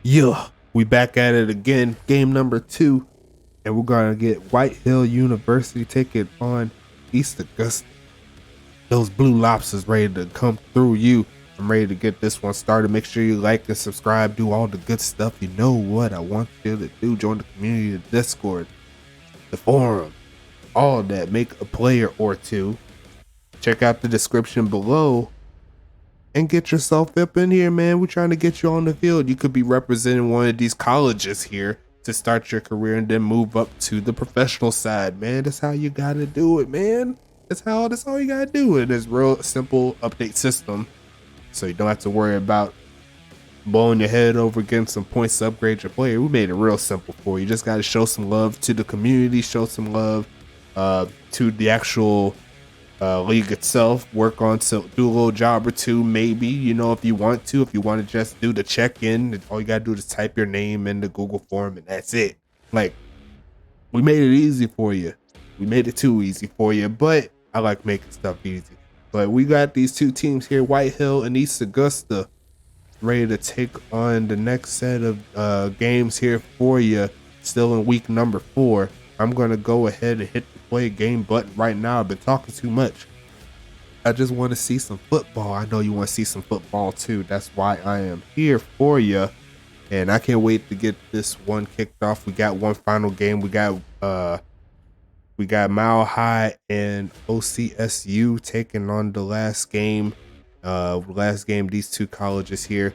Yeah, we back at it again. Game number 2, and we're gonna get White Hill University taking on East Augusta. Those blue lobsters ready to come through you. I'm ready to get this one started. Make sure you like and subscribe. Do all the good stuff. You know what I want you to do. Join the community, the Discord, the forum, all that. Make a player or two. Check out the description below and get yourself up in here, man. We're trying to get you on the field. You could be representing one of these colleges here to start your career and then move up to the professional side, man. That's how you gotta do it, man. That's all you gotta do. It is real simple update system, so you don't have to worry about blowing your head over getting some points to upgrade your player. We made it real simple for you. You just gotta show some love to the community, show some love to the actual league itself. Work on do a little job or two, maybe, if you want to. If you want to just do the check-in, all you gotta do is type your name in the Google form and that's it. Like, we made it easy for you. We made it too easy for you, but I like making stuff easy. But we got these two teams here, White Hill and East Augusta, ready to take on the next set of games here for you. Still in week number 4. I'm going to go ahead and hit the play game button right now. I've been talking too much. I just want to see some football. I know you want to see some football too. That's why I am here for you. And I can't wait to get this one kicked off. We got one final game. We got Mile High and OCSU taking on the last game. These two colleges here.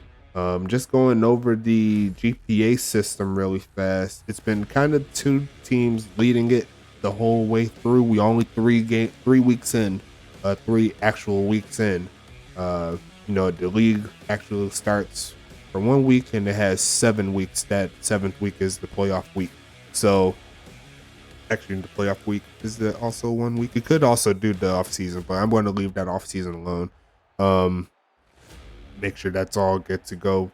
Just going over the GPA system really fast. It's been kind of two teams leading it the whole way through. We only 3 weeks in, 3 actual weeks in. The league actually starts for 1 week and it has 7 weeks. That 7th week is the playoff week. So actually, the playoff week is also 1 week. You could also do the off season, but I'm going to leave that off season alone. Make sure that's all good to go.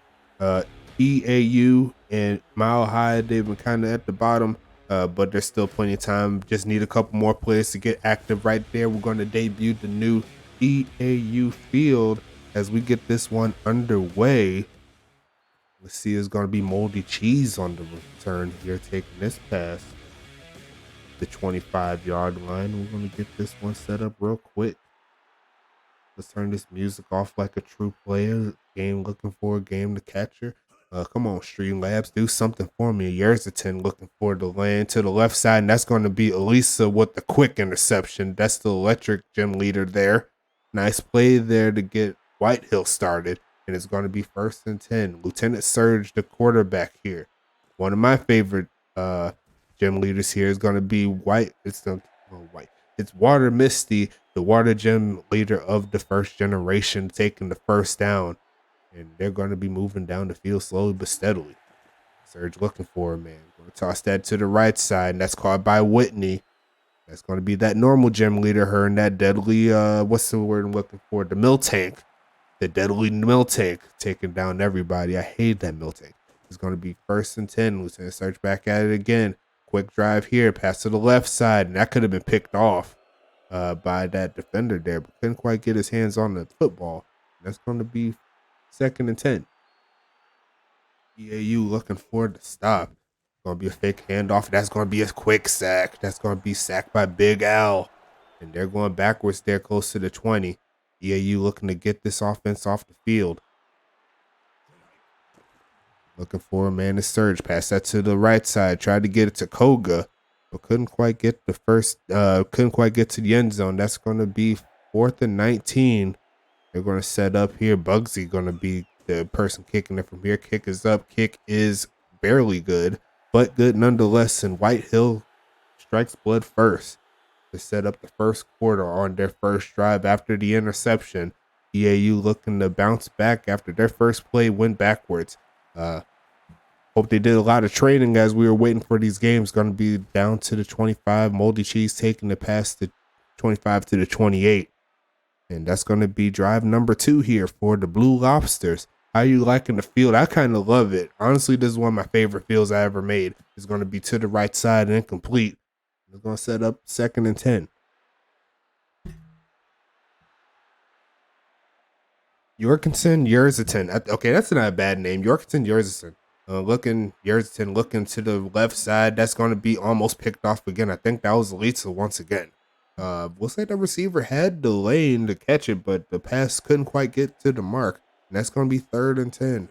EAU and Mile High, they've been kind of at the bottom, but there's still plenty of time. Just need a couple more players to get active right there. We're going to debut the new EAU field as we get this one underway. Let's see, it's going to be Moldy Cheese on the return here, taking this pass. The 25-yard line. We're going to get this one set up real quick. Let's turn this music off like a true player. Game looking for a game to catcher. Come on, Streamlabs, do something for me. Yersiton looking for the lane to the left side, and that's going to be Elisa with the quick interception. That's the electric gym leader there. Nice play there to get White Hill started, and it's going to be 1st and 10. Lieutenant Surge, the quarterback here. One of my favorite gym leaders here is going to be White. It's Water Misty, the water gym leader of the first generation, taking the first down. And they're going to be moving down the field slowly but steadily. Surge looking for him, man. Going to toss that to the right side, and that's caught by Whitney. That's going to be that normal gym leader, her and that deadly, what's the word I'm looking for? The mill tank. The deadly mill tank taking down everybody. I hate that mill tank. It's going to be 1st and 10. Lieutenant Surge back at it again. Quick drive here, pass to the left side, and that could have been picked off by that defender there, but couldn't quite get his hands on the football. That's going to be 2nd and 10. EAU looking for the stop. Going to be a fake handoff. That's going to be a quick sack. That's going to be sacked by Big Al. And they're going backwards there close to the 20. EAU looking to get this offense off the field. Looking for a man to surge. Pass that to the right side. Tried to get it to Koga, but couldn't quite get to the end zone. That's going to be 4th and 19. They're going to set up here. Bugsy going to be the person kicking it from here. Kick is up. Kick is barely good, but good nonetheless. And White Hill strikes blood first to set up the first quarter on their first drive after the interception. EAU looking to bounce back after their first play went backwards. Hope they did a lot of training as we were waiting for these games. Going to be down to the 25. Moldy Cheese taking the pass to 25 to the 28. And that's going to be drive number 2 here for the Blue Lobsters. How you liking the field? I kind of love it. Honestly, this is one of my favorite fields I ever made. It's going to be to the right side and incomplete. It's going to set up 2nd and 10. Yorkinson Yersiton. Okay, that's not a bad name. Yorkinson Yersiton. Looking, Yerton looking to the left side. That's going to be almost picked off again. I think that was Lisa once again. Looks like the receiver had the lane to catch it, but the pass couldn't quite get to the mark. And that's going to be 3rd and 10.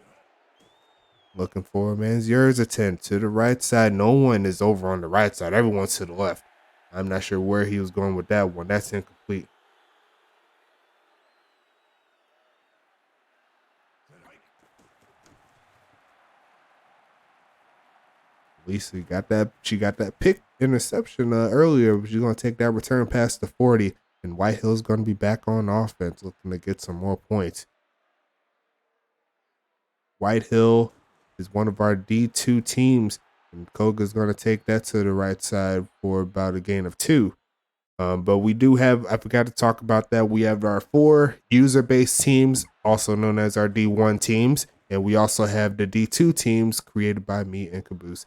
Looking for him, man's Yerton to the right side. No one is over on the right side. Everyone's to the left. I'm not sure where he was going with that one. That's incomplete. Lisa got that. She got that pick interception earlier, but she's gonna take that return past the 40, and Whitehill's gonna be back on offense, looking to get some more points. Whitehill is one of our D2 teams, and Koga's gonna take that to the right side for about a gain of 2. But we do have, I forgot to talk about that. We have our 4 user-based teams, also known as our D1 teams. And we also have the D2 teams created by me and Caboose,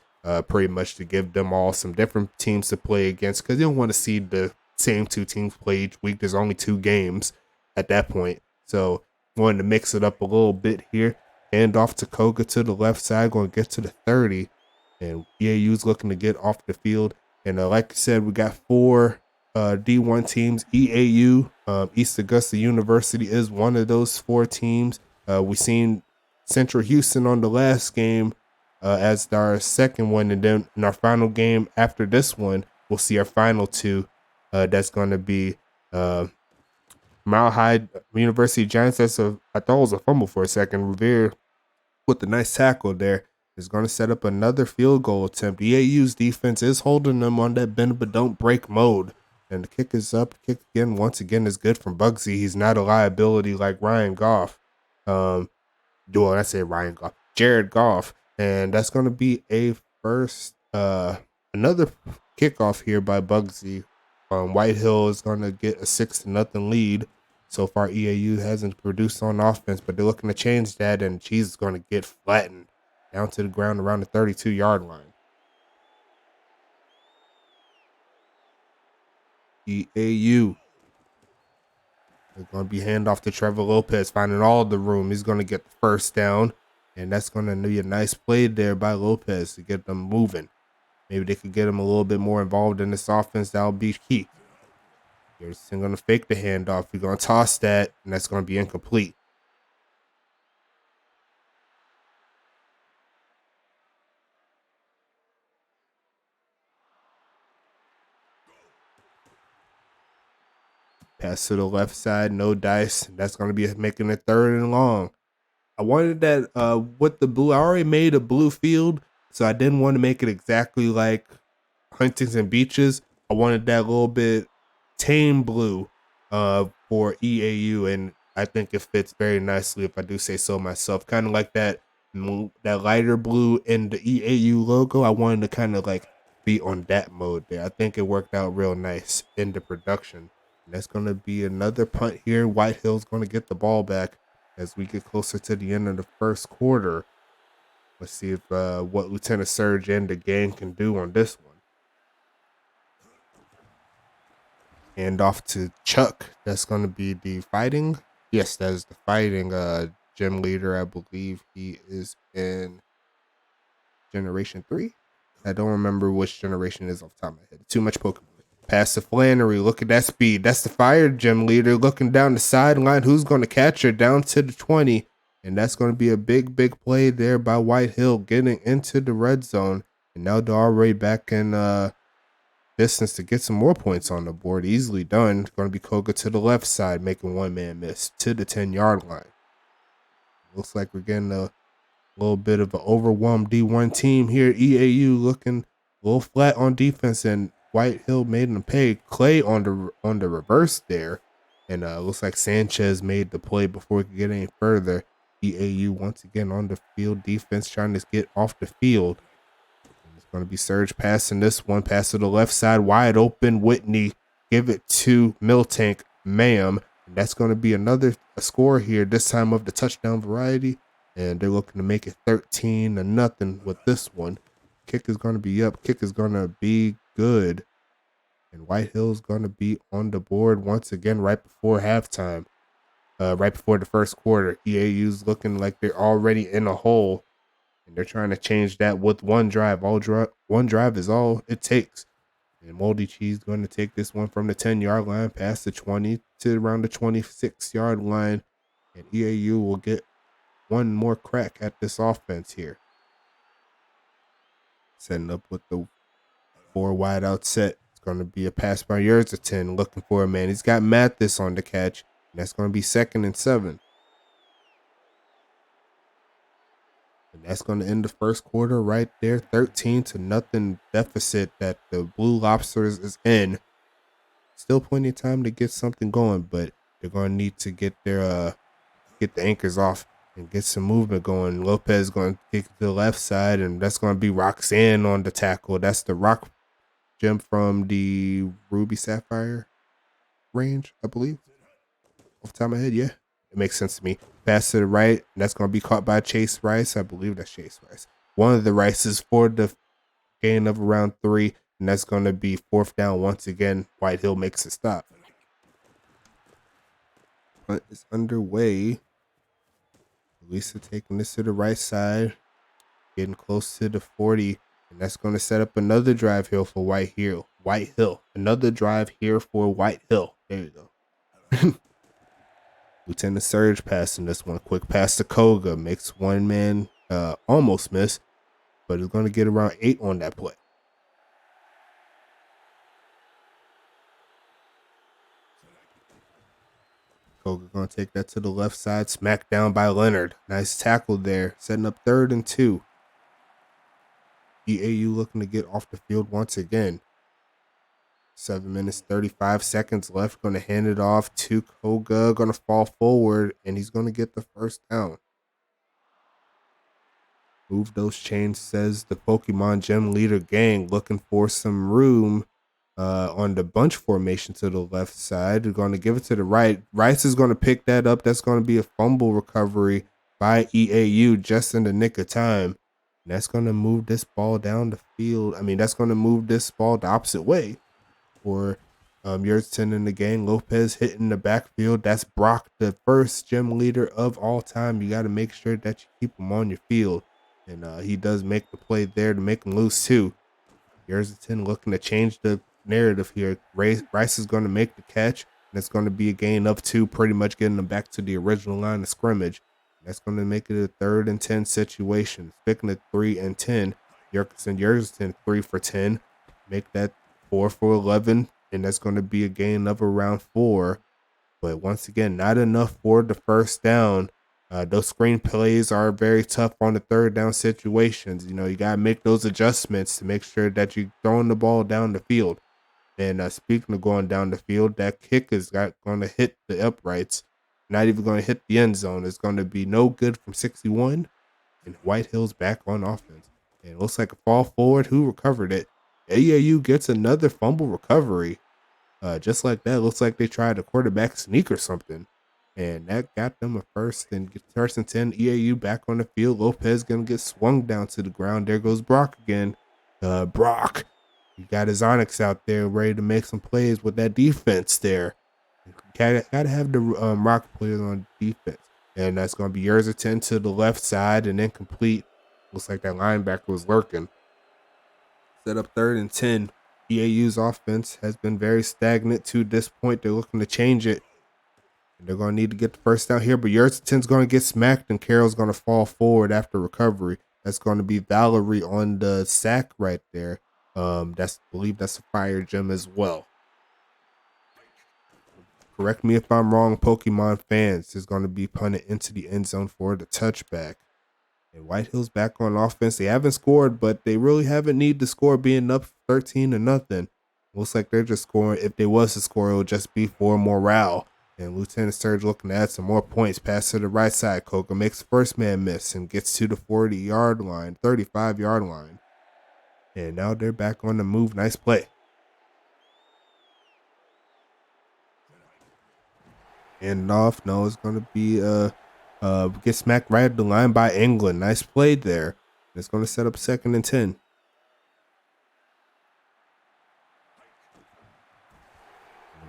pretty much to give them all some different teams to play against, because you don't want to see the same 2 teams play each week. There's only 2 games at that point. So wanted to mix it up a little bit here. Hand off to Koga to the left side, going to get to the 30. And EAU's looking to get off the field. And like I said, we got 4 D1 teams. EAU, East Augusta University, is one of those 4 teams. We seen Central Houston on the last game as our second one, and then in our final game after this one, we'll see our final 2. That's going to be Mile High University Giants. I thought it was a fumble for a second. Revere with the nice tackle there is going to set up another field goal attempt. EAU's defense is holding them on that bend but don't break mode. And the kick is up. Kick again, once again, is good from Bugsy. He's not a liability like Ryan Goff. I say Ryan Goff. Jared Goff. And that's going to be a first, another kickoff here by Bugsy. Whitehill is going to get a 6-0 lead. So far, EAU hasn't produced on offense, but they're looking to change that, and Cheese is going to get flattened down to the ground around the 32-yard line. EAU. They're going to be handoff to Trevor Lopez, finding all the room. He's going to get the first down, and that's going to be a nice play there by Lopez to get them moving. Maybe they could get him a little bit more involved in this offense. That'll be key. Here's going to fake the handoff. He's going to toss that, and that's going to be incomplete. Pass to the left side, no dice. That's going to be making it 3rd and long. I wanted that with the blue. I already made a blue field, so I didn't want to make it exactly like Huntington Beaches. I wanted that little bit tame blue for EAU, and I think it fits very nicely, if I do say so myself. Kind of like that lighter blue in the EAU logo. I wanted to kind of like be on that mode there. I think it worked out real nice in the production. And that's going to be another punt here. Whitehill's going to get the ball back as we get closer to the end of the first quarter. Let's see if what Lieutenant Surge and the gang can do on this one. And off to Chuck. That's going to be the fighting. Yes, that is the fighting gym leader. I believe he is in Generation 3. I don't remember which generation it is off the top of my head. Too much Pokemon. Pass to Flannery. Look at that speed. That's the fire gym leader looking down the sideline. Who's going to catch her down to the 20? And that's going to be a big, big play there by Whitehill getting into the red zone. And now they're already back in distance to get some more points on the board. Easily done. Going to be Koga to the left side, making one man miss to the 10-yard line. Looks like we're getting a little bit of an overwhelmed D1 team here. EAU looking a little flat on defense, and Whitehill made them pay. Clay on the reverse there, and looks like Sanchez made the play before we could get any further. EAU once again on the field. Defense trying to get off the field. And it's going to be Surge passing this one. Pass to the left side, wide open. Whitney give it to Miltank, ma'am. And that's going to be another score here. This time of the touchdown variety. And they're looking to make it 13-0 with this one. Kick is going to be up. Kick is going to be good. And Whitehill's going to be on the board once again right before halftime. Right before the first quarter. EAU's looking like they're already in a hole. And they're trying to change that with one drive. One drive is all it takes. And Moldy Cheese going to take this one from the 10-yard line past the 20 to around the 26-yard line. And EAU will get one more crack at this offense here. Setting up with the 4 wide out set. It's going to be a pass by Yerzatin looking for a man. He's got Mathis on the catch. And that's going to be 2nd and 7. And that's going to end the first quarter right there. 13-0 deficit that the Blue Lobsters is in. Still plenty of time to get something going, but they're going to need to get the anchors off and get some movement going. Lopez going to kick to the left side, and that's going to be Roxanne on the tackle. That's the Rock gem from the Ruby Sapphire range, I believe. Off the top of my head, yeah. It makes sense to me. Pass to the right, and that's going to be caught by Chase Rice. I believe that's Chase Rice. One of the Rices for the gain of around 3, and that's going to be 4th down once again. Whitehill makes a stop. But it's underway. Lisa taking this to the right side, getting close to the 40, and that's going to set up another drive here for Whitehill. Another drive here for Whitehill. There you go. Lieutenant Surge passing this one. Quick pass to Koga. Makes one man almost miss, but he's going to get around 8 on that play. Koga going to take that to the left side. Smacked down by Leonard. Nice tackle there. Setting up 3rd and 2. EAU looking to get off the field once again. 7 minutes, 35 seconds left. Going to hand it off to Koga. Going to fall forward, and he's going to get the 1st down. Move those chains, says the Pokemon Gym Leader gang. Looking for some room on the bunch formation to the left side. They're going to give it to the right. Rice is going to pick that up. That's going to be a fumble recovery by EAU just in the nick of time. And that's going to move this ball down the field. That's going to move this ball the opposite way for Yerton and the gang. Lopez hitting the backfield. That's Brock, the first gym leader of all time. You got to make sure that you keep him on your field. And he does make the play there to make him loose too. Yerton looking to change the narrative here. Rice is going to make the catch. And it's going to be a gain of 2, pretty much getting them back to the original line of scrimmage. That's going to make it a 3rd and 10 situation. Speaking of 3 and 10, Yerton 3 for 10. Make that 4 for 11. And that's going to be a gain of around 4. But once again, not enough for the 1st down. Those screen plays are very tough on the 3rd down situations. You got to make those adjustments to make sure that you're throwing the ball down the field. And speaking of going down the field, that kick is going to hit the uprights. Not even going to hit the end zone. It's going to be no good from 61. And Whitehill's back on offense. And it looks like a fall forward. Who recovered it? AAU gets another fumble recovery. Just like that. Looks like they tried a quarterback sneak or something. And that got them a 1st and 10. EAU back on the field. Lopez going to get swung down to the ground. There goes Brock again. Brock. You got his Onyx out there ready to make some plays with that defense there. Got to have the Rock players on defense. And that's going to be Yerzatin to the left side and incomplete. Looks like that linebacker was lurking. Set up 3rd and 10. EAU's offense has been very stagnant to this point. They're looking to change it. And they're going to need to get the 1st down here. But Yerzatin's going to get smacked and Carroll's going to fall forward after recovery. That's going to be Valerie on the sack right there. I believe that's a fire gem as well. Correct me if I'm wrong, Pokemon fans. Is going to be punted into the end zone for the touchback. And Whitehill's back on offense. They haven't scored, but they really haven't need to score, being up 13-0. Looks like they're just scoring. If they was to score, it would just be for morale. And Lieutenant Surge looking to add some more points. Pass to the right side. Koga makes first man miss and gets to the 40-yard line, 35-yard line. And now they're back on the move. Nice play. And off. No, it's going to be get smacked right at the line by England. Nice play there. It's going to set up 2nd and 10.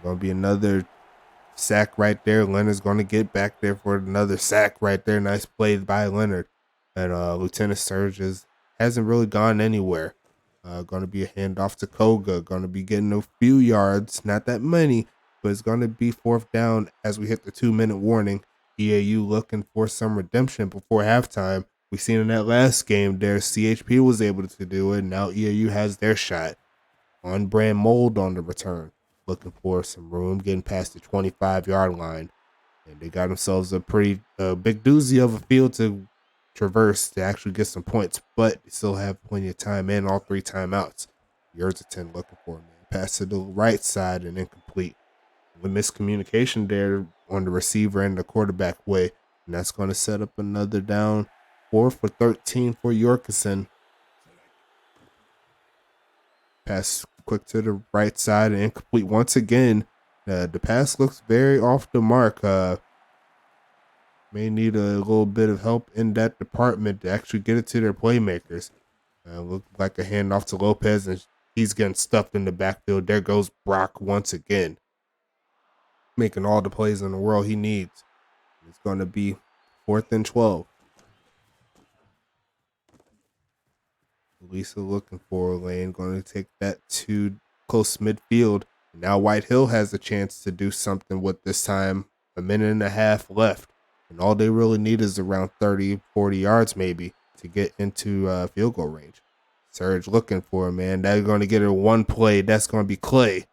Going to be another sack right there. Leonard's going to get back there for another sack right there. Nice play by Leonard. And Lieutenant Surge hasn't really gone anywhere. Going to be a handoff to Koga. Going to be getting a few yards, not that many, but it's going to be fourth down as we hit the 2-minute warning. EAU looking for some redemption before halftime. We seen in that last game there, CHP was able to do it. Now EAU has their shot. On brand mold on the return. Looking for some room, getting past the 25-yard line. And they got themselves a pretty big doozy of a field to traverse to actually get some points, but they still have plenty of time and all 3 timeouts. Yerziton looking for him. Pass to the right side and incomplete. With miscommunication there on the receiver and the quarterback way, and that's going to set up another down 4 for 13 for Yorkison. Pass quick to the right side and incomplete once again. The pass looks very off the mark. May need a little bit of help in that department to actually get it to their playmakers. Look like a handoff to Lopez, and he's getting stuffed in the backfield. There goes Brock once again, making all the plays in the world he needs. It's going to be 4th and 12. Lisa looking for a lane, going to take that to close midfield. Now White Hill has a chance to do something with this time. A minute and a half left. And all they really need is around 30, 40 yards maybe to get into field goal range. Surge looking for him, man. They're going to get a one play. That's going to be Clay.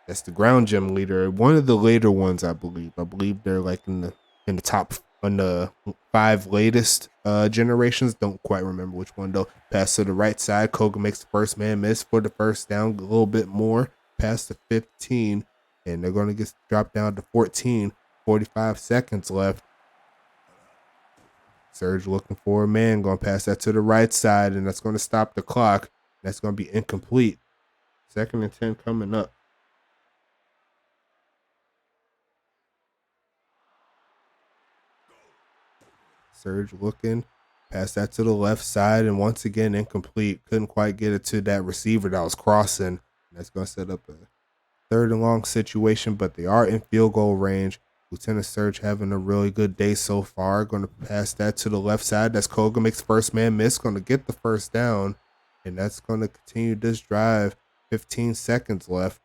That's the ground gym leader. One of the later ones, I believe. I believe they're like in the top, on the 5 latest generations. Don't quite remember which one though. Pass to the right side. Koga makes the first man miss for the first down. A little bit more. Pass to 15. And they're going to get dropped down to 14. 45 seconds left. Surge looking for a man, going to pass that to the right side, and that's going to stop the clock. That's going to be incomplete. 2nd and 10 coming up. Surge looking, pass that to the left side, and once again incomplete. Couldn't quite get it to that receiver that was crossing. That's going to set up a 3rd and long situation, but they are in field goal range. Lieutenant Surge having a really good day so far. Going to pass that to the left side. That's Koga, makes first man miss. Going to get the first down. And that's going to continue this drive. 15 seconds left.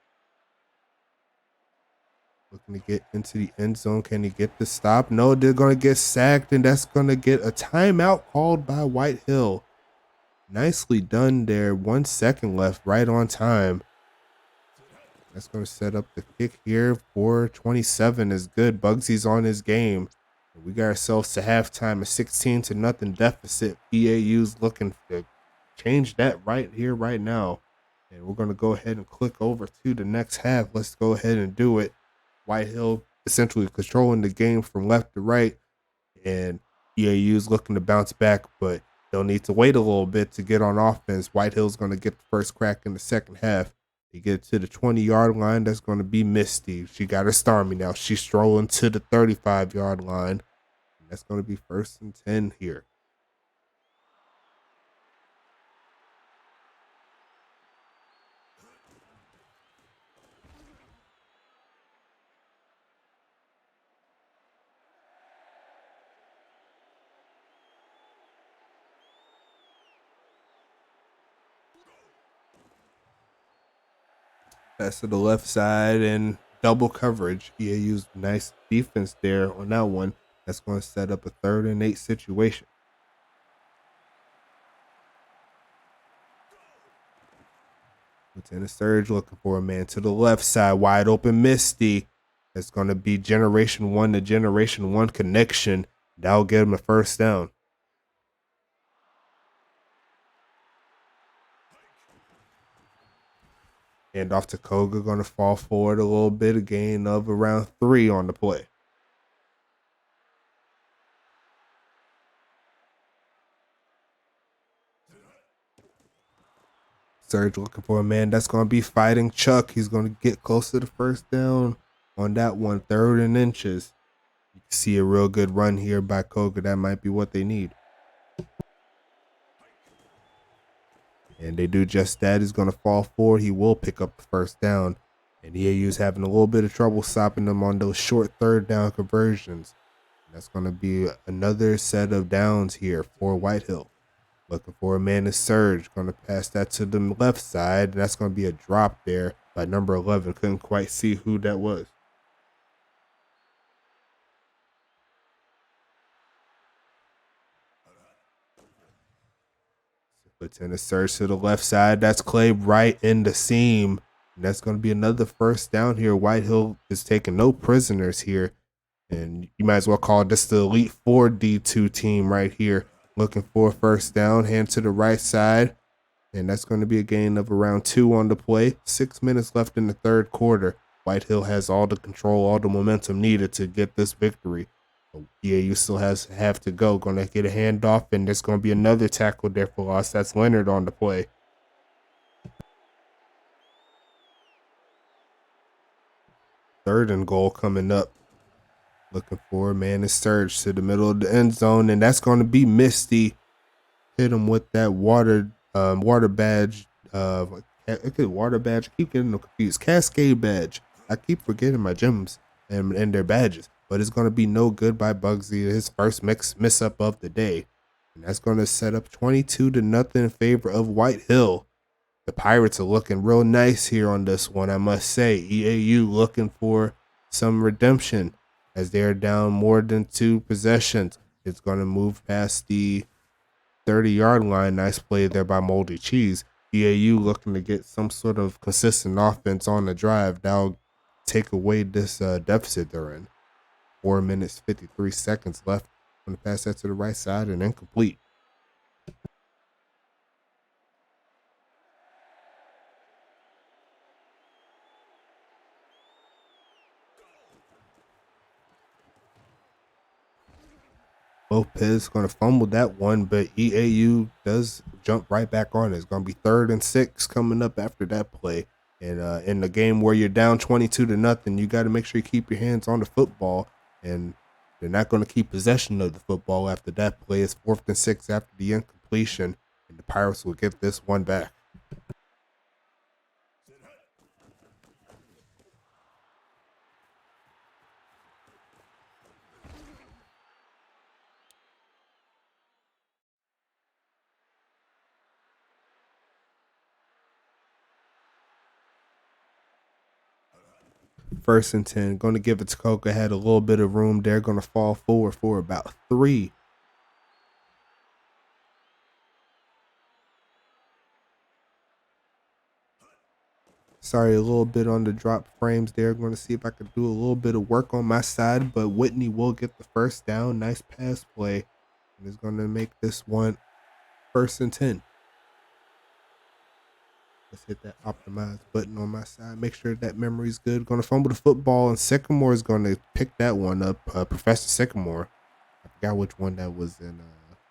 Looking to get into the end zone. Can he get the stop? No, they're going to get sacked. And that's going to get a timeout called by White Hill. Nicely done there. 1 second left, right on time. That's going to set up the kick here. 4:27 is good. Bugsy's on his game. We got ourselves to halftime, a 16-0 deficit. EAU's looking to change that right here, right now. And we're going to go ahead and click over to the next half. Let's go ahead and do it. White Hill essentially controlling the game from left to right. And EAU's looking to bounce back, but they'll need to wait a little bit to get on offense. White Hill's going to get the first crack in the second half. They get to the 20-yard line. That's going to be Misty. She got her Starmy now. She's strolling to the 35-yard line. That's going to be 1st and 10 here. Pass to the left side and double coverage. EAU's nice defense there on that one. That's going to set up a 3rd and 8 situation. Lieutenant Surge looking for a man to the left side. Wide open Misty. That's going to be Generation 1 to Generation 1 connection. That'll get him a first down. And off to Koga, going to fall forward a little bit, a gain of around 3 on the play. Surge looking for a man that's going to be fighting Chuck. He's going to get close to the first down on that one, 3rd and inches. You can see a real good run here by Koga. That might be what they need. And they do just that. He's going to fall forward. He will pick up the first down. And EAU's having a little bit of trouble stopping them on those short 3rd down conversions. That's going to be another set of downs here for White Hill. Looking for a man to surge. Going to pass that to the left side. That's going to be a drop there by number 11. Couldn't quite see who that was. Puts in a surge to the left side. That's Clay right in the seam. And that's going to be another first down here. White Hill is taking no prisoners here. And you might as well call this the Elite 4 D2 team right here. Looking for a first down. Hand to the right side. And that's going to be a gain of around 2 on the play. 6 minutes left in the third quarter. White Hill has all the control, all the momentum needed to get this victory. EAU still have to go. Going to get a handoff, and there's going to be another tackle there for loss. That's Leonard on the play. Third and goal coming up. Looking for a man to surge to the middle of the end zone, and that's going to be Misty. Hit him with that water badge. Water badge. I keep getting them confused. Cascade badge. I keep forgetting my gems and their badges. But it's going to be no good by Bugsy. His first miss up of the day. And that's going to set up 22-0 in favor of White Hill. The Pirates are looking real nice here on this one, I must say. EAU looking for some redemption as they're down more than 2 possessions. It's going to move past the 30-yard line. Nice play there by Moldy Cheese. EAU looking to get some sort of consistent offense on the drive. That'll take away this deficit they're in. 4 minutes, 53 seconds left. I'm going to pass that to the right side and incomplete. Lopez going to fumble that one, but EAU does jump right back on it. It's going to be 3rd and 6 coming up after that play. And in the game where you're down 22-0, you got to make sure you keep your hands on the football. And they're not going to keep possession of the football after that play. It's 4th and 6 after the incompletion, and the Pirates will get this one back. First and 10. Going to give it to Coca. Had a little bit of room there. Going to fall forward for about 3. Sorry, a little bit on the drop frames there. Going to see if I can do a little bit of work on my side, but Whitney will get the first down. Nice pass play. And is going to make this one 1st and 10. Let's hit that optimize button on my side. Make sure that memory's good. Going to fumble the football, and Sycamore is going to pick that one up. Professor Sycamore. I forgot which one that was in.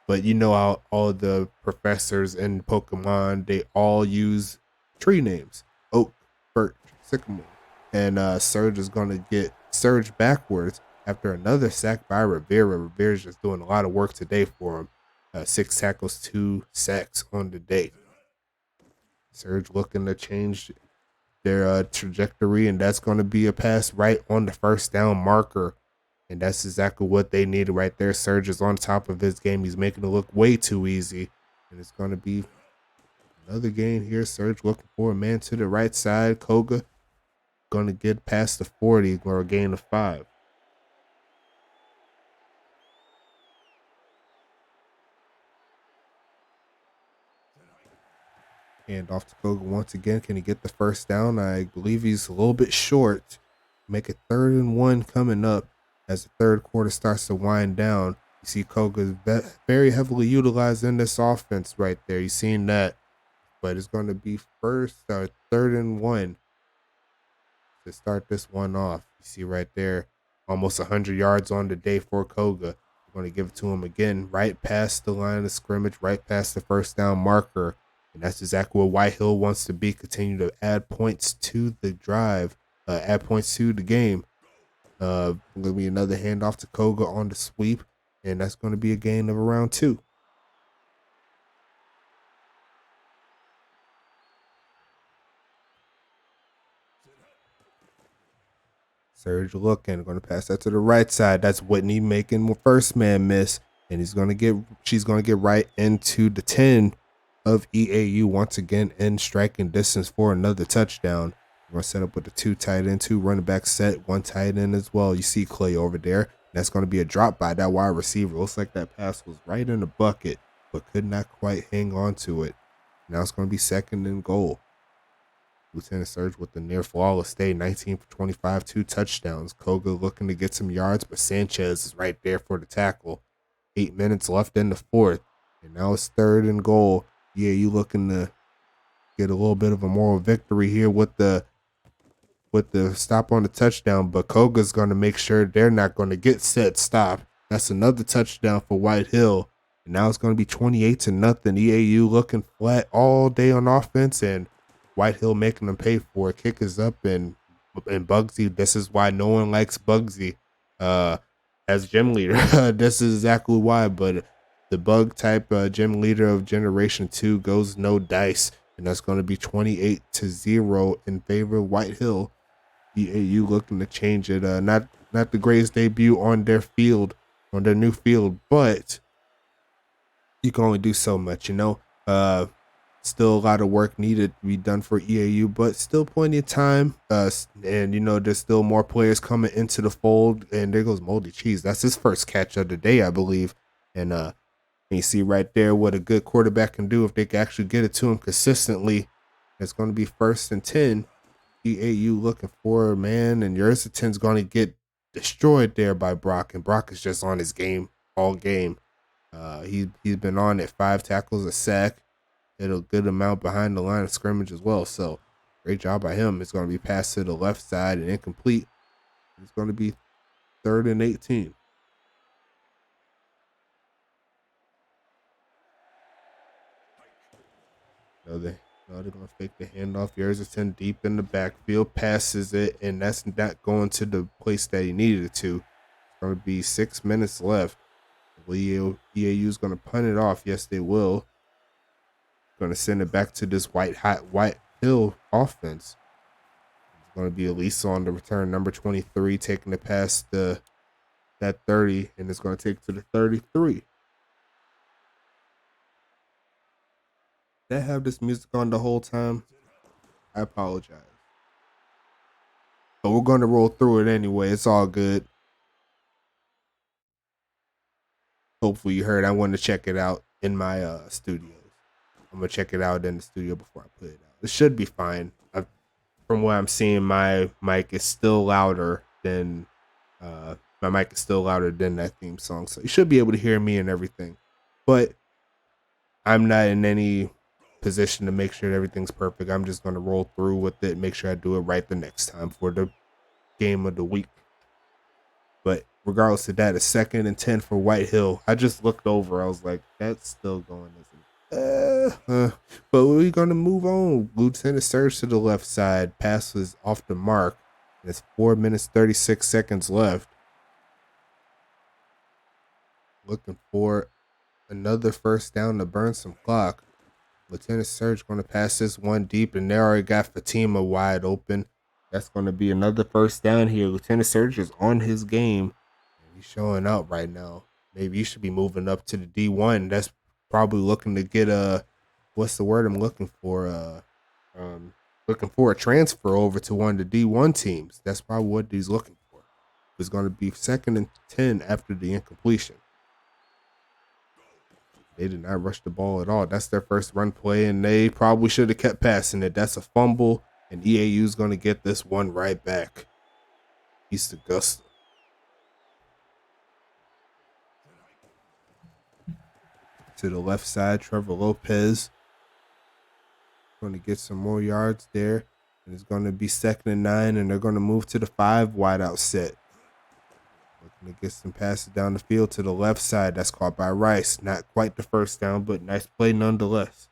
But you know how all the professors in Pokemon, they all use tree names. Oak, Birch, Sycamore. And Surge is going to get Surge backwards after another sack by Rivera. Rivera's just doing a lot of work today for him. 6 tackles, 2 sacks on the day. Surge looking to change their trajectory, and that's going to be a pass right on the first down marker. And that's exactly what they needed right there. Surge is on top of his game. He's making it look way too easy. And it's going to be another gain here. Surge looking for a man to the right side. Koga going to get past the 40 or a gain of 5. Hand off to Koga once again. Can he get the first down? I believe he's a little bit short. Make it 3rd and 1 coming up as the third quarter starts to wind down. You see Koga very heavily utilized in this offense right there. You've seen that. But it's going to be 3rd and 1 to start this one off. You see right there, almost 100 yards on the day for Koga. We're going to give it to him again, right past the line of scrimmage, right past the first down marker. And that's exactly what White Hill wants to be. Continue to add points to the drive, add points to the game. Going to be another handoff to Koga on the sweep, and that's going to be a gain of around 2. Surge looking, going to pass that to the right side. That's Whitney making first man miss, and she's going to get right into the 10 of EAU once again in striking distance for another touchdown. We're going to set up with the 2 tight end, 2 running back set, 1 tight end as well. You see Clay over there. That's going to be a drop by that wide receiver. Looks like that pass was right in the bucket, but could not quite hang on to it. Now it's going to be 2nd and goal. Lieutenant Surge with the near flawless day, 19 for 25, 2 touchdowns. Koga looking to get some yards, but Sanchez is right there for the tackle. 8 minutes left in the 4th, and now it's 3rd and goal. Yeah, you looking to get a little bit of a moral victory here with the stop on the touchdown, but Koga's going to make sure they're not going to get set stop. That's another touchdown for White Hill, and now it's going to be 28-0. EAU looking flat all day on offense, and White Hill making them pay for it. Kick is up, and Bugsy. This is why no one likes Bugsy as gym leader. This is exactly why. But the bug type gym leader of Generation 2 goes no dice, and that's going to be 28-0 in favor of White Hill. EAU looking to change it. Not the greatest debut on their field, on their new field, but you can only do so much, you know. Still a lot of work needed to be done for EAU, but still plenty of time. And you know, there's still more players coming into the fold. And there goes Moldy Cheese. That's his first catch of the day, I believe. And you see right there what a good quarterback can do if they can actually get it to him consistently. It's going to be 1st and 10. EAU looking for a man, and Yersitin's going to get destroyed there by Brock, and Brock is just on his game all game. He's been on at 5 tackles, a sack, hit a good amount behind the line of scrimmage as well. So great job by him. It's going to be passed to the left side and incomplete. It's going to be 3rd and 18. They're going to fake the handoff. Yersitin deep in the backfield, passes it, and that's not going to the place that he needed it to. It's going to be 6 minutes left. EAU is going to punt it off. Yes, they will. Going to send it back to this White Hill offense. It's going to be Elisa on the return, number 23, taking it past that 30, and it's going to take to the 33. Did I have this music on the whole time? I apologize. But we're going to roll through it anyway. It's all good. Hopefully you heard. I wanted to check it out in my studios. I'm going to check it out in the studio before I put it out. It should be fine. From what I'm seeing, my mic is still louder than that theme song. So you should be able to hear me and everything. But I'm not in any position to make sure everything's perfect. I'm just going to roll through with it, make sure I do it right the next time for the game of the week. But regardless of that, it's 2nd and 10 for White Hill. I just looked over. I was like, that's still going, isn't it? But we're going to move on. Lieutenant Surge to the left side. Pass was off the mark. It's 4 minutes, 36 seconds left. Looking for another first down to burn some clock. Lieutenant Surge going to pass this one deep, and they already got Fatima wide open. That's going to be another first down here. Lieutenant Surge is on his game. He's showing out right now. Maybe you should be moving up to the D1. That's probably looking to get what's the word I'm looking for? Looking for a transfer over to one of the D1 teams. That's probably what he's looking for. It's going to be 2nd and 10 after the incompletion. They did not rush the ball at all. That's their first run play, and they probably should have kept passing it. That's a fumble, and EAU is going to get this one right back. East Augusta. To the left side, Trevor Lopez going to get some more yards there. And it's going to be 2nd and 9, and they're going to move to the 5 wideout set. Looking to get some passes down the field to the left side. That's caught by Rice. Not quite the first down, but nice play nonetheless.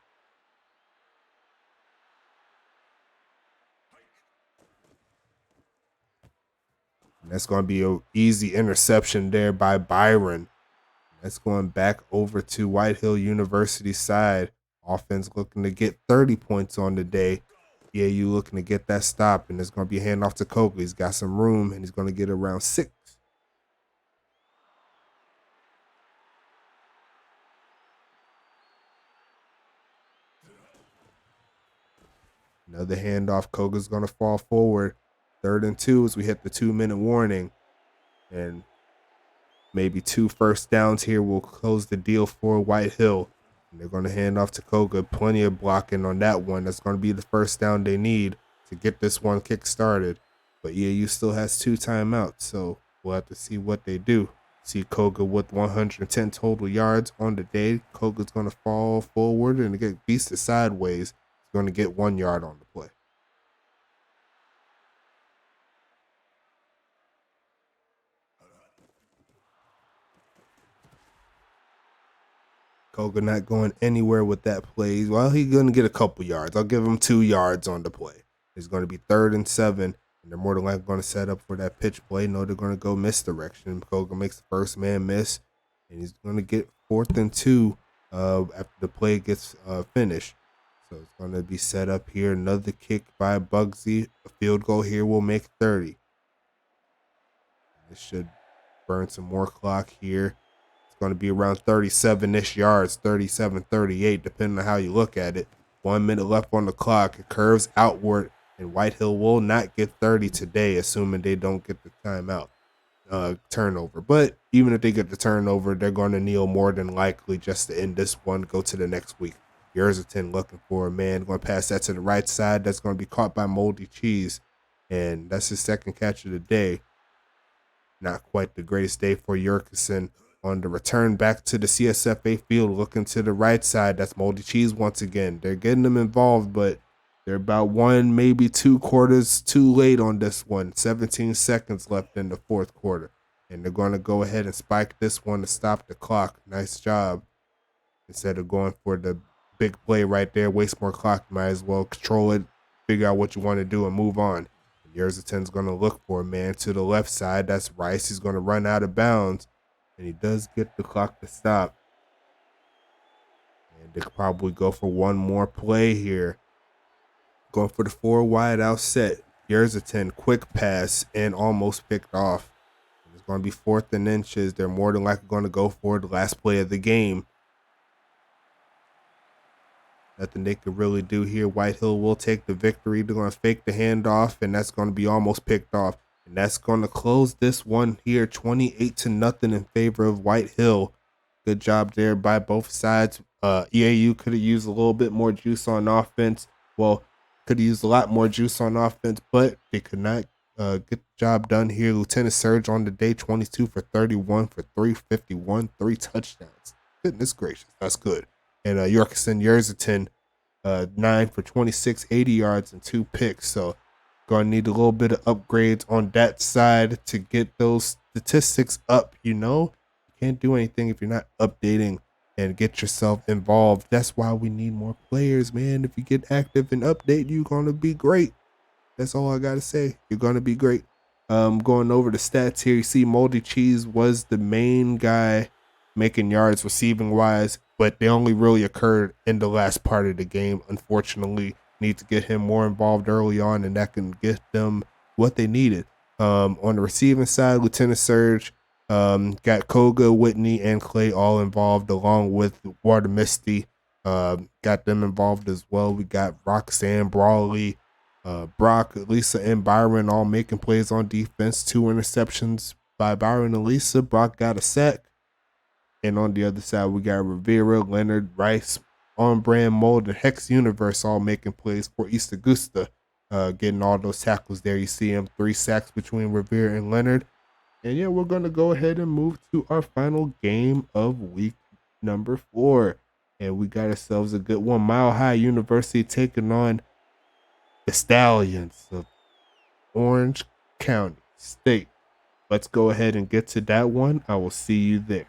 And that's going to be an easy interception there by Byron. That's going back over to White Hill University side. Offense looking to get 30 points on the day. Yeah, you looking to get that stop, and it's going to be a handoff to Koga. He's got some room, and he's going to get around 6. Another handoff. Koga's going to fall forward. 3rd and 2 as we hit the 2-minute warning. And maybe 2 first downs here will close the deal for White Hill. And they're going to hand off to Koga. Plenty of blocking on that one. That's going to be the first down they need to get this one kick started. But EAU still has 2 timeouts, so we'll have to see what they do. See Koga with 110 total yards on the day. Koga's going to fall forward and get beasted sideways. He's going to get 1 yard on the play. Koga not going anywhere with that play. Well, he's going to get a couple yards. I'll give him 2 yards on the play. It's going to be 3rd and 7. And they're more than likely going to set up for that pitch play. No, they're going to go misdirection. Koga makes the first man miss. And he's going to get 4th and 2 after the play gets finished. So it's going to be set up here. Another kick by Bugsy. A field goal here will make 30. This should burn some more clock here. It's going to be around 37-ish yards, 37, 38, depending on how you look at it. 1 minute left on the clock. It curves outward. And White Hill will not get 30 today, assuming they don't get the timeout turnover. But even if they get the turnover, they're going to kneel more than likely just to end this one, go to the next week. Yersiton looking for a man, going to pass that to the right side. That's going to be caught by Moldy Cheese. And that's his 2nd catch of the day. Not quite the greatest day for Yerkison. On the return back to the CSFA field, looking to the right side. That's Moldy Cheese once again. They're getting them involved, but they're about 1, maybe 2 quarters too late on this one. 17 seconds left in the 4th quarter. And they're going to go ahead and spike this one to stop the clock. Nice job. Instead of going for the big play right there, waste more clock, might as well control it, figure out what you want to do, and move on. Yersiton's going to look for a man to the left side. That's Rice. He's going to run out of bounds. And he does get the clock to stop. And they could probably go for one more play here. Going for the 4 wide out set. Yersiton, quick pass, and almost picked off. It's going to be 4th and inches. They're more than likely going to go for the last play of the game. Nothing they could really do here. White Hill will take the victory. They're going to fake the handoff, and that's going to be almost picked off. And that's going to close this one here, 28-0 in favor of White Hill. Good job there by both sides. EAU could have used a little bit more juice on offense. Well, could have used a lot more juice on offense, but they could not get the job done here. Lieutenant Surge on the day, 22 for 31 for 351, 3 touchdowns. Goodness gracious, that's good. And Yersiton, 9 for 26, 80 yards and 2 picks. So going to need a little bit of upgrades on that side to get those statistics up. You can't do anything if you're not updating and get yourself involved. That's why we need more players, man. If you get active and update, you're going to be great. That's all I got to say. You're going to be great. Going over the stats here, you see Moldy Cheese was the main guy making yards receiving wise, but they only really occurred in the last part of the game. Unfortunately, need to get him more involved early on, and that can get them what they needed. On the receiving side, Lieutenant Surge got Koga, Whitney, and Clay all involved, along with Water Misty. Got them involved as well. We got Roxanne, Brawley, Brock, Lisa, and Byron all making plays on defense. 2 interceptions by Byron and Lisa. Brock got a sack. And on the other side, we got Rivera, Leonard, Rice, On Brand, Mold, and Hex Universe all making plays for East Augusta. Getting all those tackles there. You see him, 3 sacks between Rivera and Leonard. And yeah, we're going to go ahead and move to our final game of week number 4. And we got ourselves a good one. Mile High University taking on the Stallions of Orange County State. Let's go ahead and get to that one. I will see you there.